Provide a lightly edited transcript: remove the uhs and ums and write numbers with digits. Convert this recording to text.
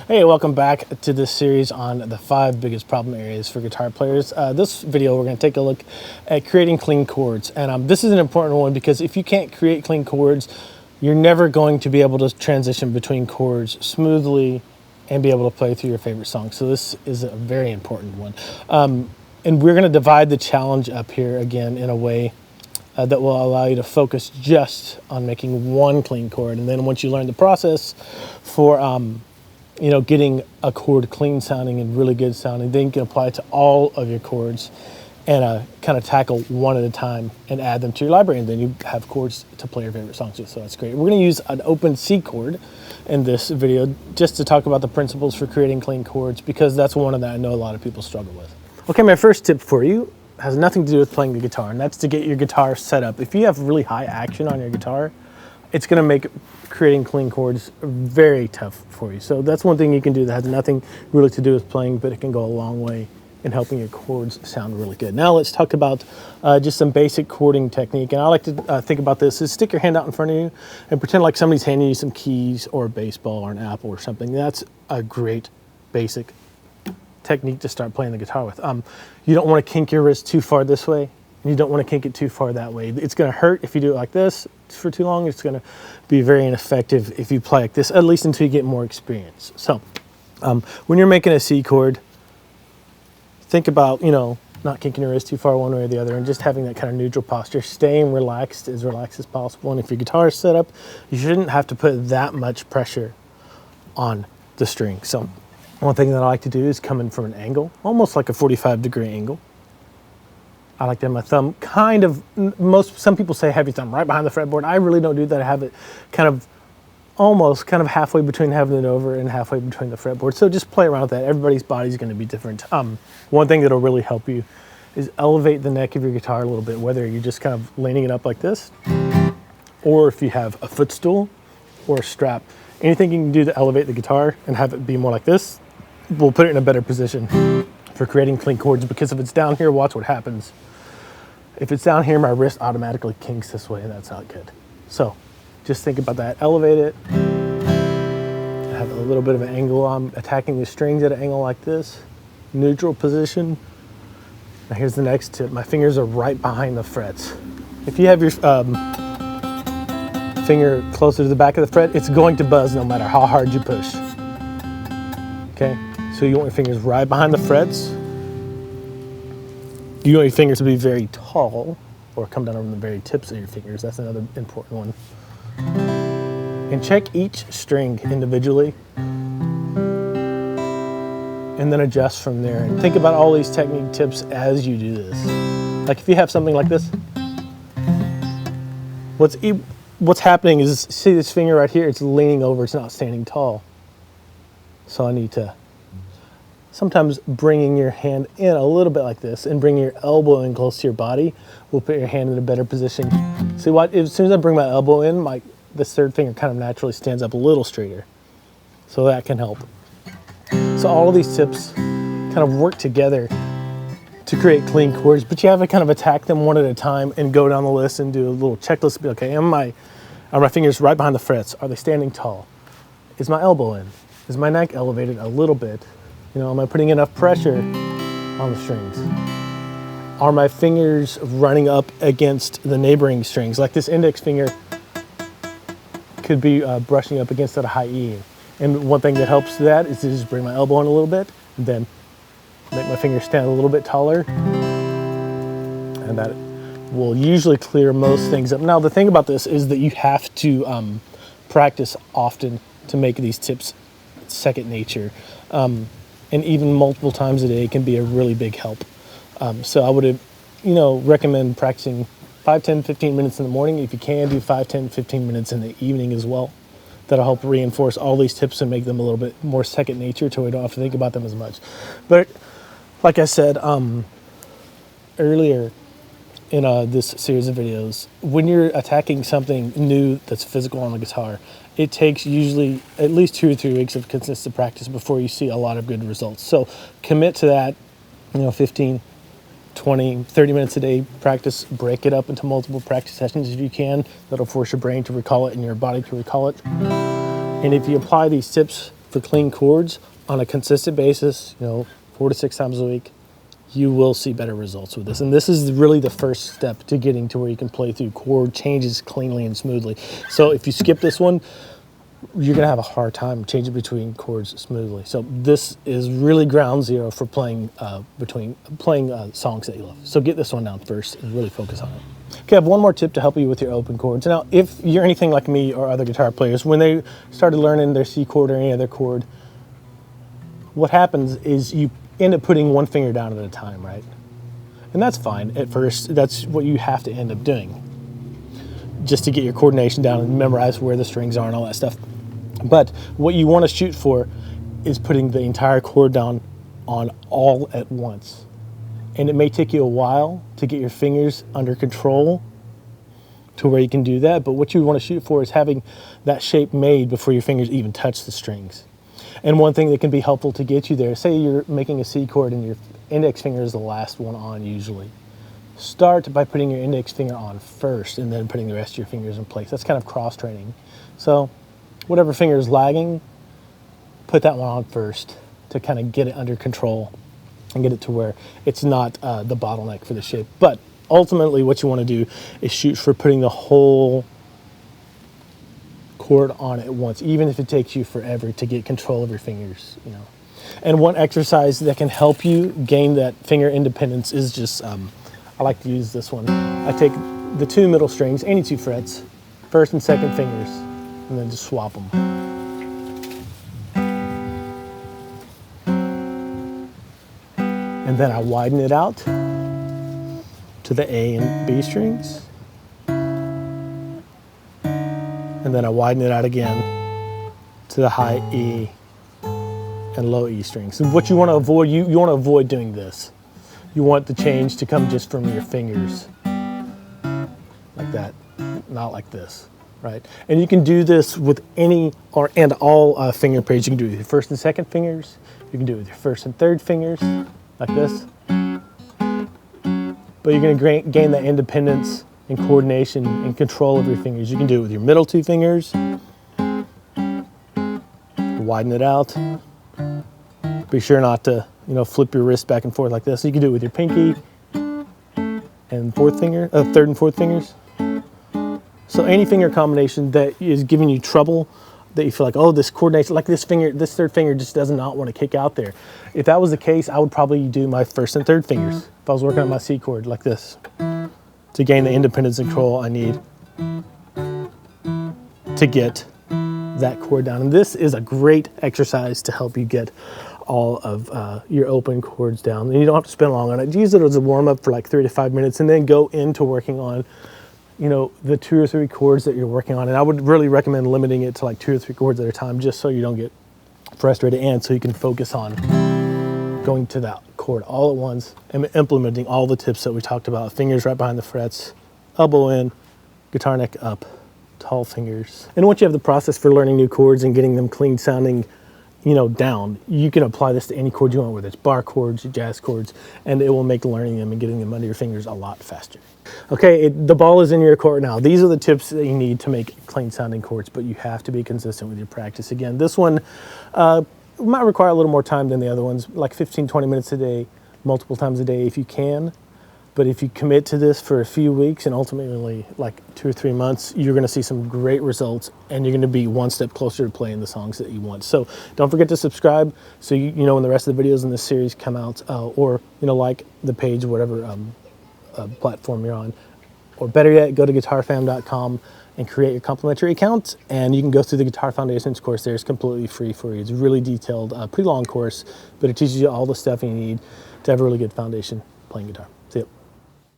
Hey, welcome back to this series on the 5 biggest problem areas for guitar players. This video, we're going to take a look at creating clean chords. And this is an important one because if you can't create clean chords, you're never going to be able to transition between chords smoothly and be able to play through your favorite songs. So this is a very important one. And we're going to divide the challenge up here again in a way that will allow you to focus just on making one clean chord. And then once you learn the process for getting a chord clean sounding and really good sounding, then you can apply it to all of your chords and kind of tackle one at a time and add them to your library, and then you have chords to play your favorite songs with. So that's great. We're going to use an open C chord in this video just to talk about the principles for creating clean chords, because that's one of that I know a lot of people struggle with. Okay, my first tip for you has nothing to do with playing the guitar, and that's to get your guitar set up. If you have really high action on your guitar, it's going to make creating clean chords very tough for you. So that's one thing you can do that has nothing really to do with playing, but it can go a long way in helping your chords sound really good. Now let's talk about just some basic chording technique. And I like to think about this is stick your hand out in front of you and pretend like somebody's handing you some keys or a baseball or an apple or something. That's a great basic technique to start playing the guitar with. You don't want to kink your wrist too far this way, and you don't want to kink it too far that way. It's going to hurt if you do it like this for too long. It's going to be very ineffective if you play like this, at least until you get more experience. So when you're making a C chord, think about, not kinking your wrist too far one way or the other and just having that kind of neutral posture, staying relaxed as possible. And if your guitar is set up, you shouldn't have to put that much pressure on the string. So one thing that I like to do is come in from an angle, almost like a 45-degree angle. I like to have my thumb some people say have your thumb right behind the fretboard. I really don't do that. I have it almost halfway between having it over and halfway between the fretboard. So just play around with that. Everybody's body is going to be different. One thing that'll really help you is elevate the neck of your guitar a little bit, whether you're just kind of leaning it up like this, or if you have a footstool or a strap. Anything you can do to elevate the guitar and have it be more like this will put it in a better position for creating clean chords, because if it's down here, watch what happens. If it's down here, my wrist automatically kinks this way, and that's not good. So just think about that. Elevate it. Have a little bit of an angle. I'm attacking the strings at an angle like this. Neutral position. Now here's the next tip. My fingers are right behind the frets. If you have your finger closer to the back of the fret, it's going to buzz no matter how hard you push. Okay? So you want your fingers right behind the frets. You want your fingers to be very tall or come down on the very tips of your fingers. That's another important one. And check each string individually and then adjust from there. And think about all these technique tips as you do this. Like if you have something like this, what's happening is, see this finger right here, it's leaning over, it's not standing tall. So I need to sometimes bringing your hand in a little bit like this and bringing your elbow in close to your body will put your hand in a better position. See what? As soon as I bring my elbow in, this third finger kind of naturally stands up a little straighter. So that can help. So all of these tips kind of work together to create clean chords, but you have to kind of attack them one at a time and go down the list and do a little checklist. Be okay, are my fingers right behind the frets? Are they standing tall? Is my elbow in? Is my neck elevated a little bit? Am I putting enough pressure on the strings? Are my fingers running up against the neighboring strings? Like this index finger could be brushing up against that high E. And one thing that helps that is to just bring my elbow in a little bit and then make my fingers stand a little bit taller. And that will usually clear most things up. Now, the thing about this is that you have to practice often to make these tips second nature. And even multiple times a day can be a really big help. So I would, recommend practicing 5, 10, 15 minutes in the morning. If you can, do 5, 10, 15 minutes in the evening as well. That'll help reinforce all these tips and make them a little bit more second nature to where you don't have to think about them as much. But like I said earlier in this series of videos, when you're attacking something new that's physical on the guitar, it takes usually at least 2 or 3 weeks of consistent practice before you see a lot of good results. So commit to that, 15, 20, 30 minutes a day practice. Break it up into multiple practice sessions if you can. That'll force your brain to recall it and your body to recall it. And if you apply these tips for clean chords on a consistent basis, 4 to 6 times a week, you will see better results with this. And this is really the first step to getting to where you can play through chord changes cleanly and smoothly. So if you skip this one, you're gonna have a hard time changing between chords smoothly. So this is really ground zero for playing songs that you love. So get this one down first and really focus on it. Okay, I have one more tip to help you with your open chords. Now, if you're anything like me or other guitar players, when they started learning their C chord or any other chord, what happens is you end up putting one finger down at a time, right? And that's fine at first. That's what you have to end up doing, just to get your coordination down and memorize where the strings are and all that stuff. But what you want to shoot for is putting the entire chord down on all at once. And it may take you a while to get your fingers under control to where you can do that, but what you want to shoot for is having that shape made before your fingers even touch the strings. And one thing that can be helpful to get you there, say you're making a C chord and your index finger is the last one on usually. Start by putting your index finger on first and then putting the rest of your fingers in place. That's kind of cross training. So whatever finger is lagging, put that one on first to kind of get it under control and get it to where it's not the bottleneck for the shape. But ultimately what you want to do is shoot for putting the whole chord on at once, even if it takes you forever to get control of your fingers, And one exercise that can help you gain that finger independence is just, I like to use this one. I take the 2 middle strings, any 2 frets, first and second fingers, and then just swap them. And then I widen it out to the A and B strings. And then I widen it out again to the high E and low E strings. And what you want to avoid, you want to avoid doing this. You want the change to come just from your fingers, like that, not like this, right? And you can do this with any and all finger pairs. You can do it with your first and second fingers. You can do it with your first and third fingers, like this. But you're going to gain that independence and coordination and control of your fingers. You can do it with your middle 2 fingers. Widen it out. Be sure not to, flip your wrist back and forth like this. So you can do it with your pinky and third and fourth fingers. So any finger combination that is giving you trouble, that you feel like, oh, this coordination, like this third finger just does not want to kick out there. If that was the case, I would probably do my first and third fingers if I was working on my C chord like this, to gain the independence and control I need to get that chord down. And this is a great exercise to help you get all of your open chords down. And you don't have to spend long on it. Use it as a warm-up for like 3 to 5 minutes and then go into working on the 2 or 3 chords that you're working on. And I would really recommend limiting it to like 2 or 3 chords at a time, just so you don't get frustrated and so you can focus on going to that chord all at once and implementing all the tips that we talked about. Fingers right behind the frets, elbow in, guitar neck up, tall fingers. And once you have the process for learning new chords and getting them clean sounding, down, you can apply this to any chord you want, whether it's bar chords, jazz chords, and it will make learning them and getting them under your fingers a lot faster. Okay, the ball is in your court now. These are the tips that you need to make clean sounding chords, but you have to be consistent with your practice. Again, this one might require a little more time than the other ones, like 15, 20 minutes a day, multiple times a day if you can. But if you commit to this for a few weeks and ultimately like 2 or 3 months, you're going to see some great results and you're going to be one step closer to playing the songs that you want. So don't forget to subscribe so you know when the rest of the videos in this series come out, or like the page, whatever platform you're on. Or better yet, go to guitarfam.com and create your complimentary account, and you can go through the Guitar Foundations course there. It's completely free for you. It's really detailed, pretty long course, but it teaches you all the stuff you need to have a really good foundation playing guitar.